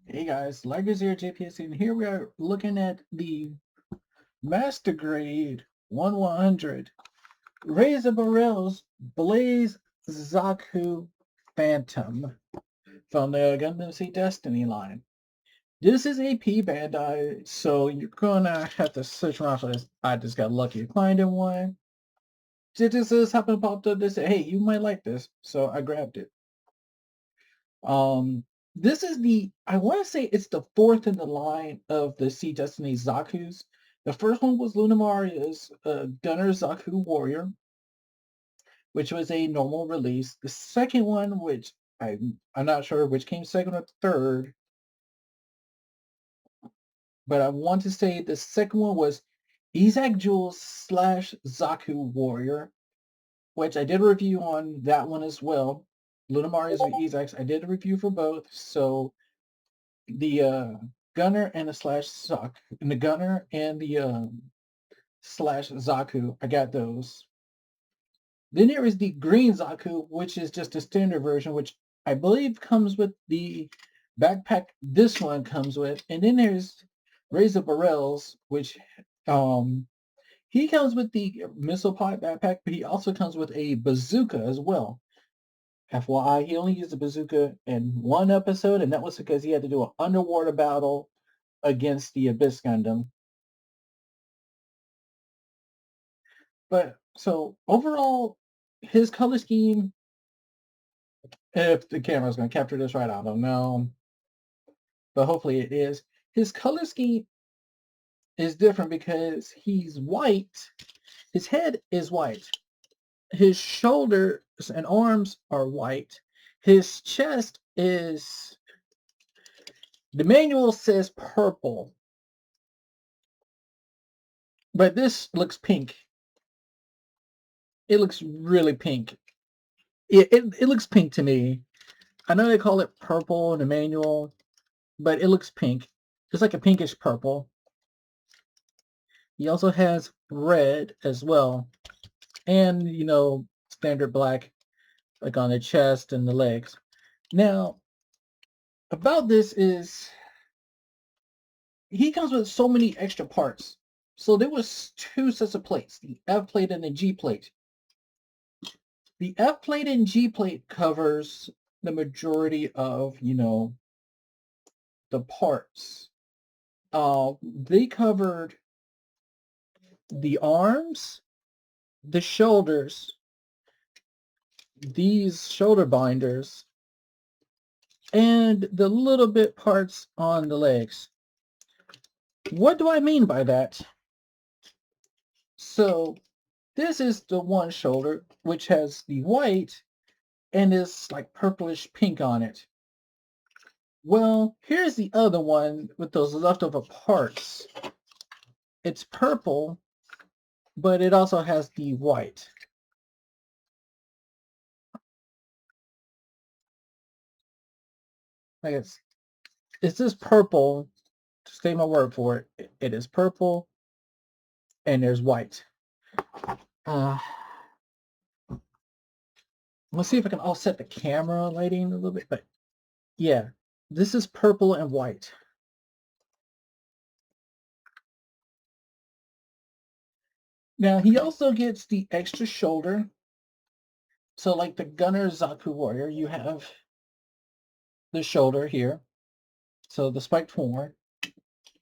Hey guys, Ligers here, JPS, and here we are looking at the Master Grade 1100 Razor Burrel's Blaze Zaku Phantom from the Gundam Seed Destiny line. This is a P Bandai, so you're gonna have to search around for this. I just got lucky finding one. Just happened to pop up. They said, "Hey, you might like this," so I grabbed it. Um, this is I want to say it's the fourth in the line of the Sea Destiny Zaku's. The first one was Lunamaria's Gunner Zaku Warrior, which was a normal release. The second one, which I'm not sure which came second or third, but I want to say the second one was Isaac Jules slash Zaku Warrior, which I did a review on that one as well. Lunamaria's and Isaac's, I did a review for both, so the gunner and the slash Zaku, and the gunner and the slash Zaku. I got those. Then there is the green Zaku, which is just a standard version, which I believe comes with the backpack this one comes with. And then there's Razor Burrel's, which he comes with the missile pod backpack, but he also comes with a bazooka as well. FYI, he only used the bazooka in one episode, and that was because he had to do an underwater battle against the Abyss Gundam. But so overall, his color scheme, if the camera's going to capture this right, I don't know, but hopefully it is. His color scheme is different because he's white. His head is white. His shoulders and arms are white. His chest is, the manual says purple, but this looks pink. It looks really pink. It looks pink to me. I know they call it purple in the manual, but it looks pink. It's like a pinkish purple. He also has red as well, and standard black, like on the chest and the legs. Now, about this is he comes with so many extra parts. So there was two sets of plates, the F plate and the G plate. The F plate and G plate covers the majority of, the parts. They covered the arms, the shoulders, these shoulder binders, and the little bit parts on the legs. What do I mean by that? So this is the one shoulder, which has the white and is like purplish pink on it. Well, here's the other one with those leftover parts. It's purple, but it also has the white. Like it's this purple, to say my word for it, it is purple and there's white. Uh, let's see if I can offset the camera lighting a little bit, but yeah, this is purple and white. Now he also gets the extra shoulder. So like the Gunner Zaku Warrior, you have the shoulder here. So the spiked forward.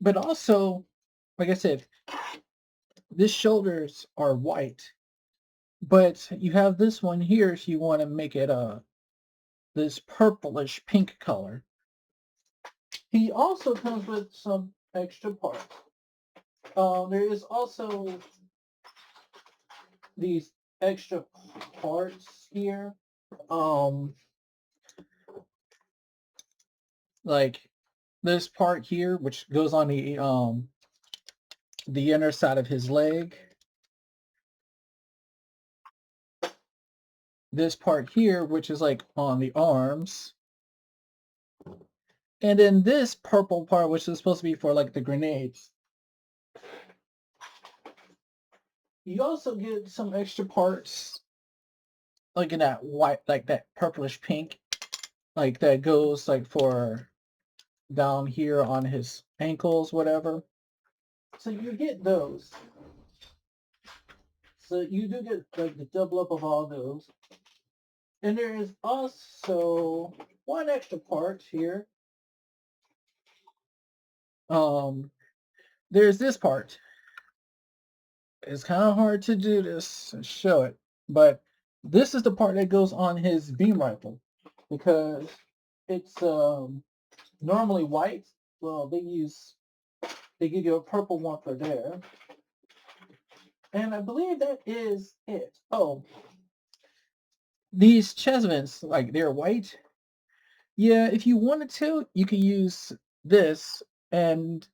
But also, like I said, these shoulders are white. But you have this one here if you want to make it this purplish pink color. He also comes with some extra parts. There is also these extra parts here. Like this part here, which goes on the inner side of his leg. This part here, which is like on the arms. And then this purple part, which is supposed to be for like the grenades. You also get some extra parts, like in that white, like that purplish pink, like that goes like for down here on his ankles, whatever. So you get those. So you do get like the double up of all those. And there is also one extra part here. Um, there's this part. It's kind of hard to do this and show it, but this is the part that goes on his beam rifle because it's normally white. Well, they give you a purple one for there, and I believe that is it. Oh, these chest vents, like they're white. Yeah, if you wanted to, you can use this and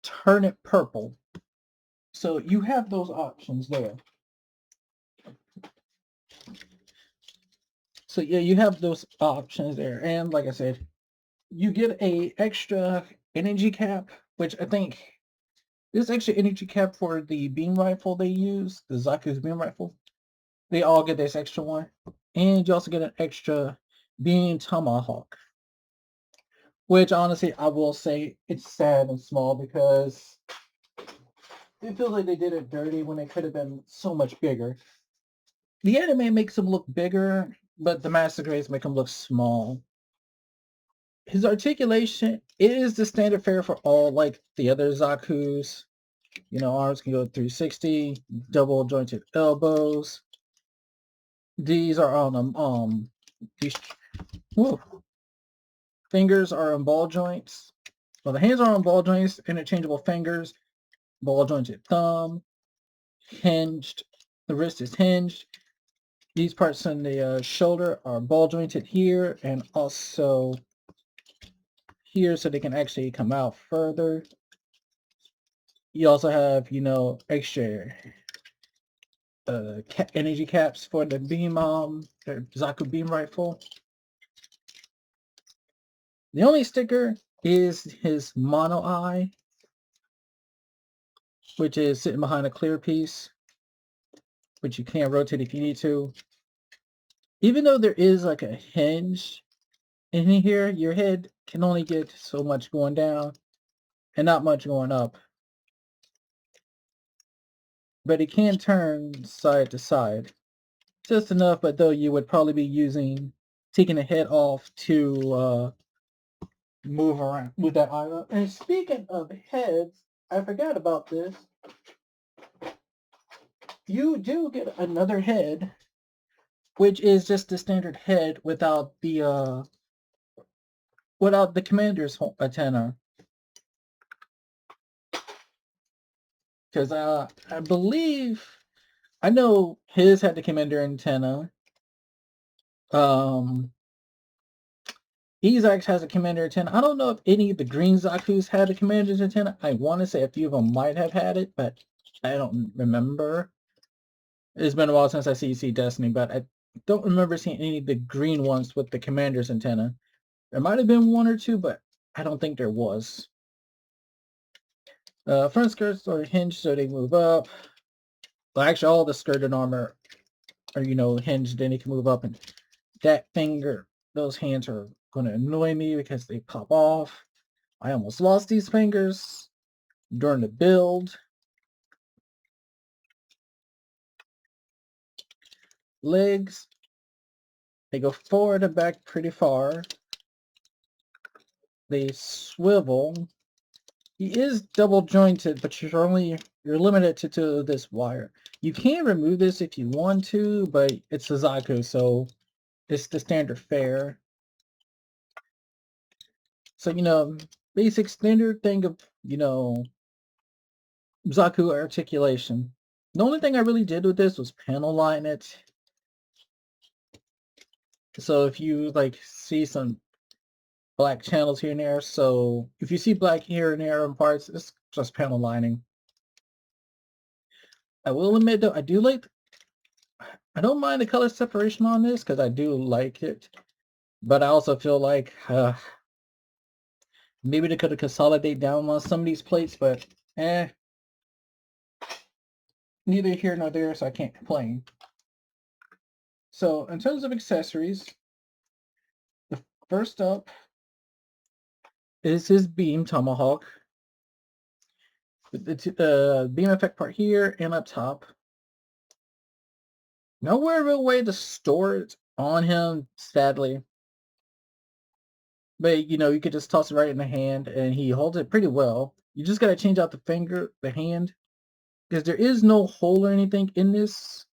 turn it purple. So you have those options there. So yeah, you have those options there. And like I said, you get a extra energy cap, which I think this extra energy cap for the beam rifle they use, the Zaku's beam rifle. They all get this extra one. And you also get an extra beam tomahawk. Which honestly, I will say it's sad and small because it feels like they did it dirty when it could have been so much bigger. The anime makes him look bigger, but the master grades make him look small. His articulation is the standard fare for all like the other Zaku's. You know, arms can go 360, double jointed elbows. These are on these whoa, fingers are on ball joints. Well, the hands are on ball joints, interchangeable fingers, ball jointed thumb, hinged. The wrist is hinged. These parts on the shoulder are ball jointed here and also here so they can actually come out further. You also have, you know, extra energy caps for the beam, the Zaku beam rifle. The only sticker is his mono eye, which is sitting behind a clear piece, which you can't rotate if you need to. Even though there is like a hinge in here, your head can only get so much going down and not much going up. But it can turn side to side. Just enough, but though you would probably be taking the head off to move around, move that eye up. And speaking of heads, I forgot about this. You do get another head, which is just the standard head without the commander's antenna. Because I believe I know his had the commander antenna. Ezax has a commander antenna. I don't know if any of the green Zaku's had a commander's antenna. I want to say a few of them might have had it, but I don't remember. It's been a while since I see Destiny, but I don't remember seeing any of the green ones with the commander's antenna. There might have been one or two, but I don't think there was. Front skirts are hinged so they move up. Well, actually, all the skirted armor are, you know, hinged, then they can move up. And that finger, those hands are going to annoy me because they pop off. I almost lost these fingers during the build. Legs, they go forward and back pretty far. They swivel. He is double jointed, but you're limited to this wire. You can remove this if you want to, but it's a Zaku, so it's the standard fare. So, you know, basic standard thing of, you know, Zaku articulation. The only thing I really did with this was panel line it. So if you like see some black channels here and there, so if you see black here and there on parts, it's just panel lining. I will admit though, I don't mind the color separation on this because I do like it, but I also feel like maybe they could have consolidated down on some of these plates, but neither here nor there, so I can't complain. So in terms of accessories, the first up is his beam tomahawk. The beam effect part here and up top. Nowhere real way to store it on him, sadly. But you could just toss it right in the hand and he holds it pretty well. You just gotta change out the hand, because there is no hole or anything in this.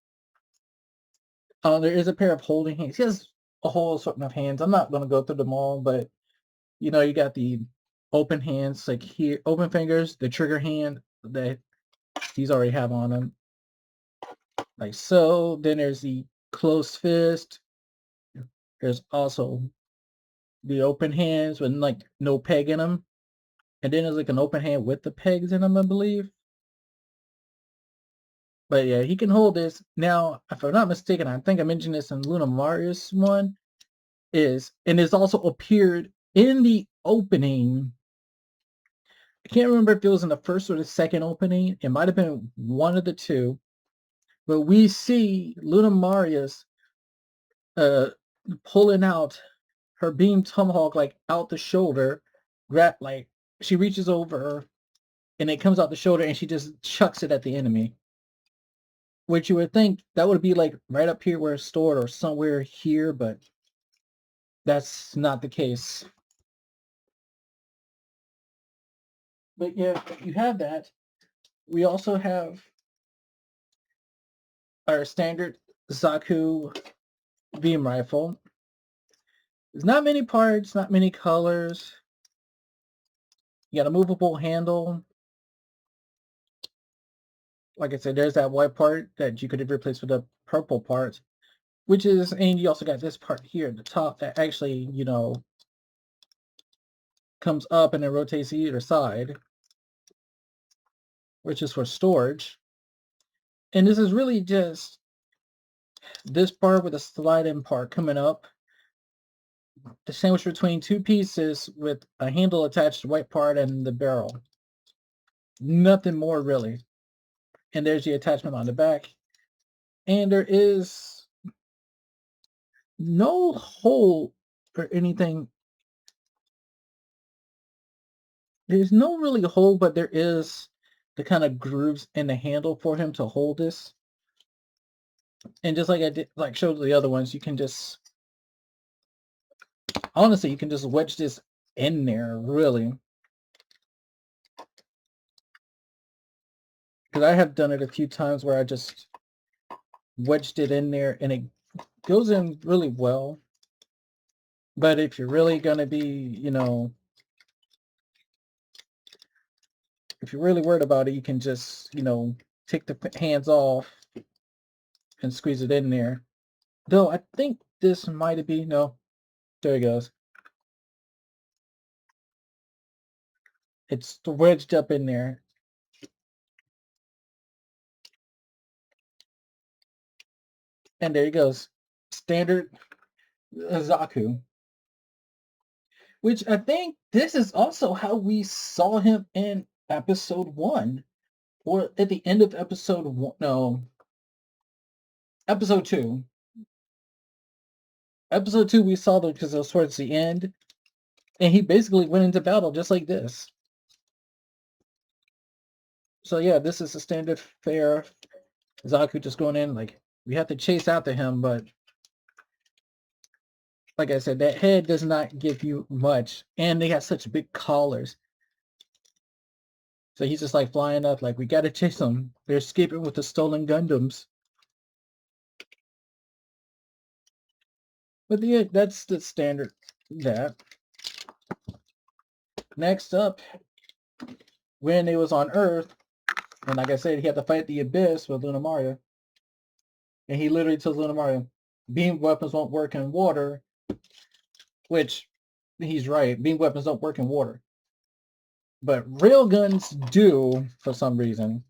There is a pair of holding hands. He has a whole assortment of hands. I'm not gonna go through them all, but you got the open hands, like here, open fingers, the trigger hand that he's already have on him, like so. Then there's the closed fist. There's also the open hands with like no peg in them, and then there's like an open hand with the pegs in them, I believe. But yeah, he can hold this. Now, if I'm not mistaken, I think I mentioned this in Luna Marius one, and it's also appeared in the opening. I can't remember if it was in the first or the second opening. It might have been one of the two. But we see Luna Marius pulling out her beam tomahawk like out the shoulder, like she reaches over and it comes out the shoulder and she just chucks it at the enemy. Which you would think that would be like right up here where it's stored or somewhere here, but that's not the case. But yeah, you have that. We also have our standard Zaku beam rifle. There's not many parts, not many colors. You got a movable handle. Like I said, there's that white part that you could replace with a purple part, and you also got this part here at the top that actually, comes up and then rotates to either side, which is for storage. And this is really just this part with a slide-in part coming up, the sandwich between two pieces with a handle attached to the white part and the barrel. Nothing more really. And there's the attachment on the back. And there is no hole or anything. There's no really hole, but there is the kind of grooves in the handle for him to hold this. And just like I did, like showed the other ones, you can just wedge this in there, really. Because I have done it a few times where I just wedged it in there and it goes in really well. But if you're really going to be, if you're really worried about it, you can just, take the hands off and squeeze it in there. Though I think this might be, no, there it goes. It's wedged up in there. And there he goes. Standard Zaku. Which I think this is also how we saw him in episode 1. Or at the end of episode 1. No. Episode 2. Episode 2 we saw them because it was towards the end. And he basically went into battle just like this. So yeah, this is a standard fare. Zaku just going in, like, we have to chase after him, but like I said, that head does not give you much. And they got such big collars. So he's just like flying up, like, we gotta chase them. They're escaping with the stolen Gundams. But yeah, that's the standard that. Next up, when it was on Earth, and like I said, he had to fight the Abyss with Luna Maria. And he literally tells Luna Maria, beam weapons won't work in water, which he's right. Beam weapons don't work in water. But rail guns do for some reason.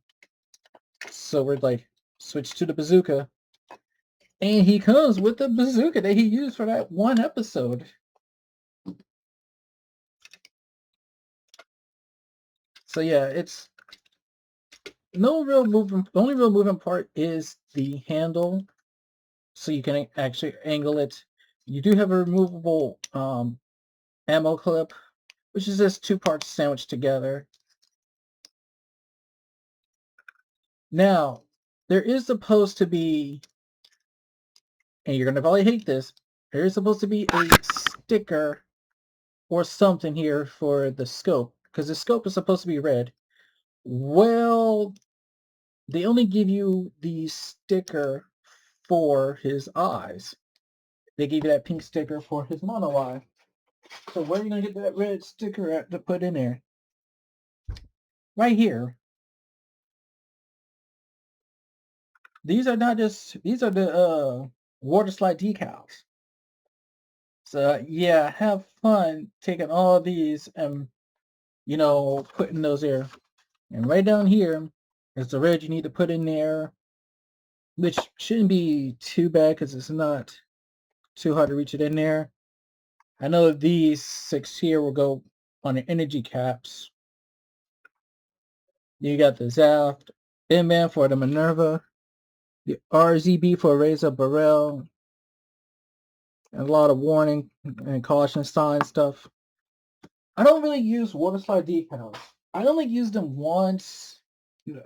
So we're like, switch to the bazooka. And he comes with the bazooka that he used for that one episode. So yeah, it's no real movement. The only real movement part is the handle. So you can actually angle it. You do have a removable ammo clip, which is just 2 parts sandwiched together. Now, there is supposed to be, and you're going to probably hate this, there is supposed to be a sticker or something here for the scope, because the scope is supposed to be red. Well, they only give you the sticker for his eyes. They gave you that pink sticker for his mono eye. So where are you going to get that red sticker at to put in there? Right here. These are not just, these are the water slide decals. So yeah, have fun taking all these and, you know, putting those there. And right down here is the red you need to put in there, which shouldn't be too bad because it's not too hard to reach it in there. I know these 6 here will go on the energy caps. You got the Zaft, M-Man for the Minerva, the RZB for Razor Burrel, and a lot of warning and caution sign stuff. I don't really use water slide decals. I only used them once.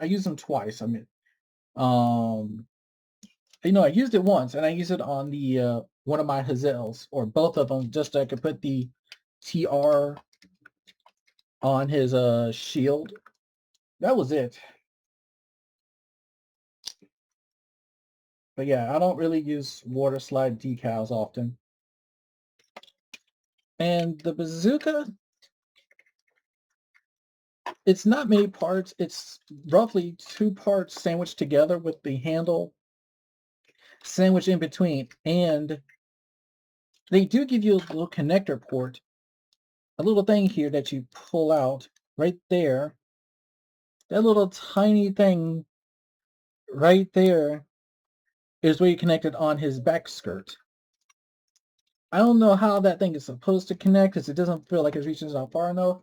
I used them twice. I mean, I used it once, and I used it on the one of my Hazels, or both of them, just so I could put the TR on his shield. That was it. But yeah, I don't really use water slide decals often. And the bazooka, it's not many parts. It's roughly 2 parts sandwiched together with the handle sandwiched in between. And they do give you a little connector port, a little thing here that you pull out right there. That little tiny thing right there is where you connect it on his back skirt. I don't know how that thing is supposed to connect because it doesn't feel like it reaches out far enough.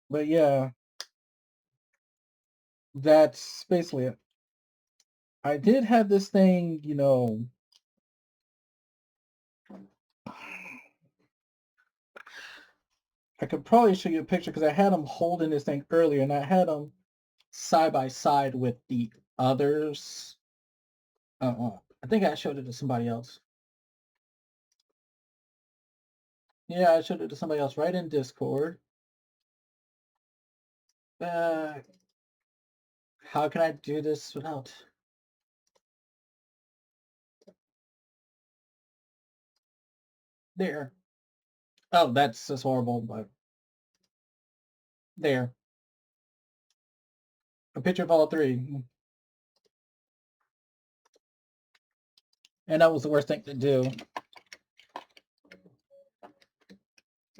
But yeah, that's basically it. I did have this thing, you know, I could probably show you a picture because I had him holding this thing earlier and I had him side by side with the others. I think I showed it to somebody else. Yeah, I showed it to somebody else right in Discord. How can I do this without? There. Oh, that's just horrible, but there. A picture of all 3. And that was the worst thing to do.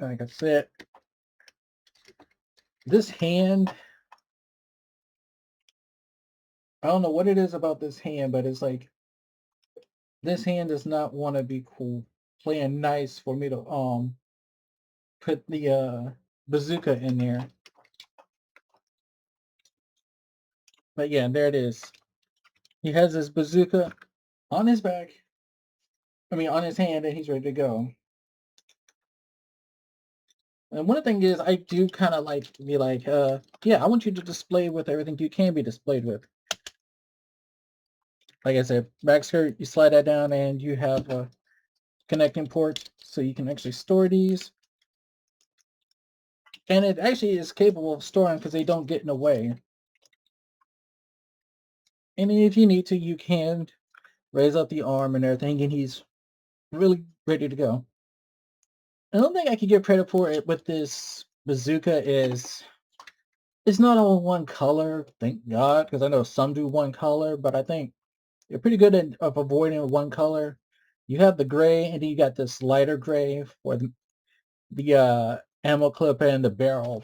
Like I said, this hand, I don't know what it is about this hand, but it's like, this hand does not want to be cool, playing nice for me to put the bazooka in there. But yeah, there it is. He has his bazooka on his back. I mean, on his hand, and he's ready to go. And one thing is, I do kind of like be like, yeah, I want you to display with everything you can be displayed with. Like I said, back skirt, you slide that down, and you have a connecting port, so you can actually store these. And it actually is capable of storing because they don't get in the way. And if you need to, you can raise up the arm and everything, and he's really ready to go. Another thing I could give credit for it with this bazooka is it's not all one color, thank God, because I know some do one color, but I think they're pretty good at of avoiding one color. You have the gray, and then you got this lighter gray for the ammo clip and the barrel.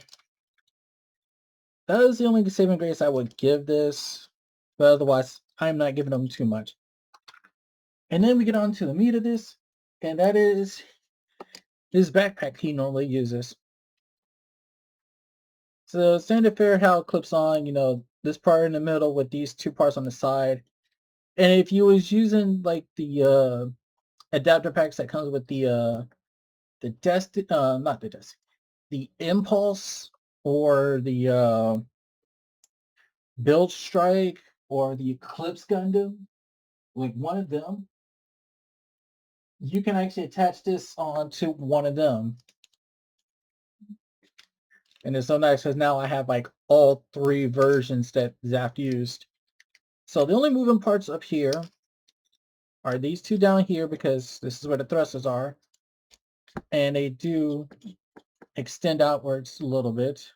That is the only saving grace I would give this, but otherwise, I'm not giving them too much. And then we get on to the meat of this, and that is his backpack he normally uses. So standard fare how it clips on, you know, this part in the middle with these 2 parts on the side. And if you was using like the adapter packs that comes with the not the Destiny, the Impulse or the Build Strike or the Eclipse Gundam, like one of them, you can actually attach this onto one of them. And it's so nice because now I have like all three versions that Zap used. So the only moving parts up here are these two down here because this is where the thrusters are. And they do extend outwards a little bit.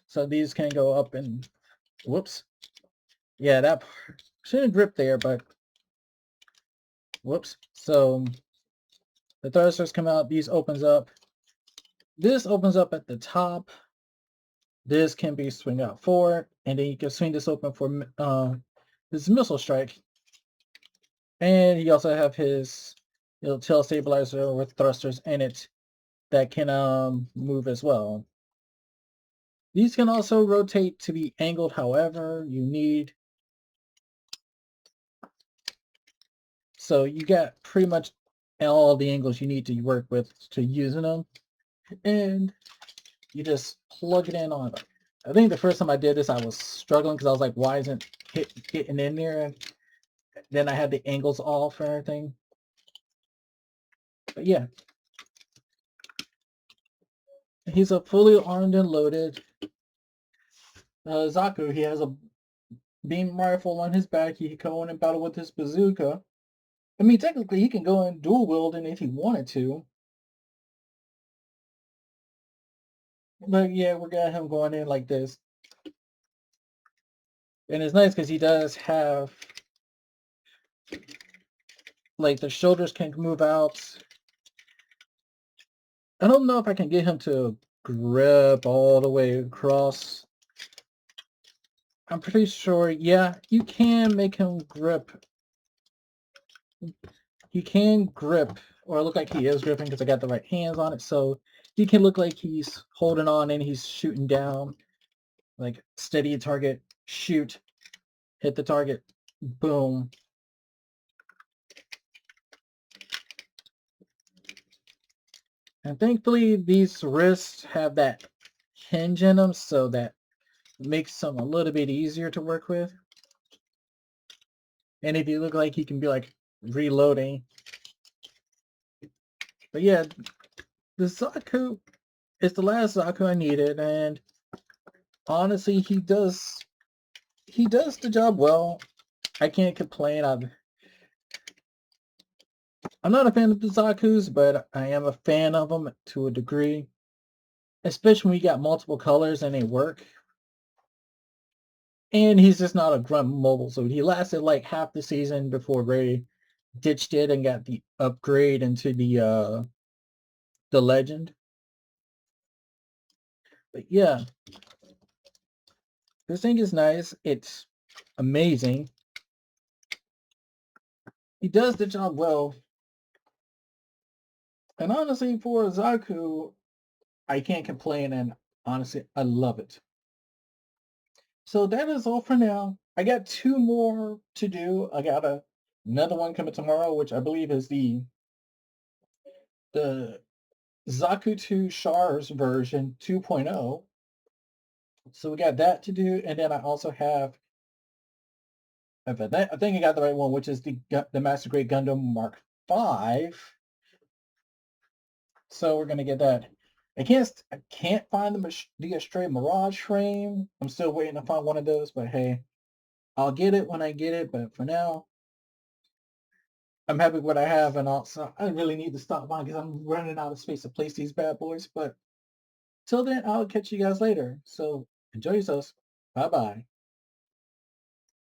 So these can go up and, whoops. Yeah, that shouldn't grip there, but whoops. So the thrusters come out, these opens up. This opens up at the top. This can be swing out forward, and then you can swing this open for this missile strike. And you also have his little tail stabilizer with thrusters in it that can move as well. These can also rotate to be angled however you need. So you got pretty much all the angles you need to work with to using them. And you just plug it in on. I think the first time I did this, I was struggling because I was like, why isn't it getting in there? Then I had the angles off and everything. But yeah. He's a fully armed and loaded Zaku. He has a beam rifle on his back. He can go in and battle with his bazooka. I mean, technically, he can go in dual wielding if he wanted to. But yeah, we're got him going in like this. And it's nice because he does have, like, the shoulders can move out. I don't know if I can get him to grip all the way across. I'm pretty sure, yeah, you can make him grip. He can grip, or look like he is gripping because I got the right hands on it. So he can look like he's holding on and he's shooting down. Like steady target, shoot, hit the target, boom. And thankfully these wrists have that hinge in them, so that makes them a little bit easier to work with. And if you look like he can be like reloading. But yeah, the Zaku is the last Zaku I needed, and honestly he does the job well. I can't complain. I'm not a fan of the Zaku's, but I am a fan of them to a degree. Especially when you got multiple colors and they work. And he's just not a grunt mobile suit. He lasted like half the season before Ray ditched it and got the upgrade into the legend. But yeah, this thing is nice. It's amazing. He does the job well. And honestly, for Zaku, I can't complain, and honestly, I love it. So that is all for now. I got two more to do. I got another one coming tomorrow, which I believe is the Zaku 2 Shars version 2.0. So we got that to do, and then I also have, I think I got the right one, which is the Master Grade Gundam Mark 5. So we're gonna get that. I can't find the Astray Mirage frame. I'm still waiting to find one of those, but hey, I'll get it when I get it. But for now, I'm happy with what I have, and also I really need to stop by because I'm running out of space to place these bad boys. But till then, I'll catch you guys later. So enjoy yourselves. Bye bye.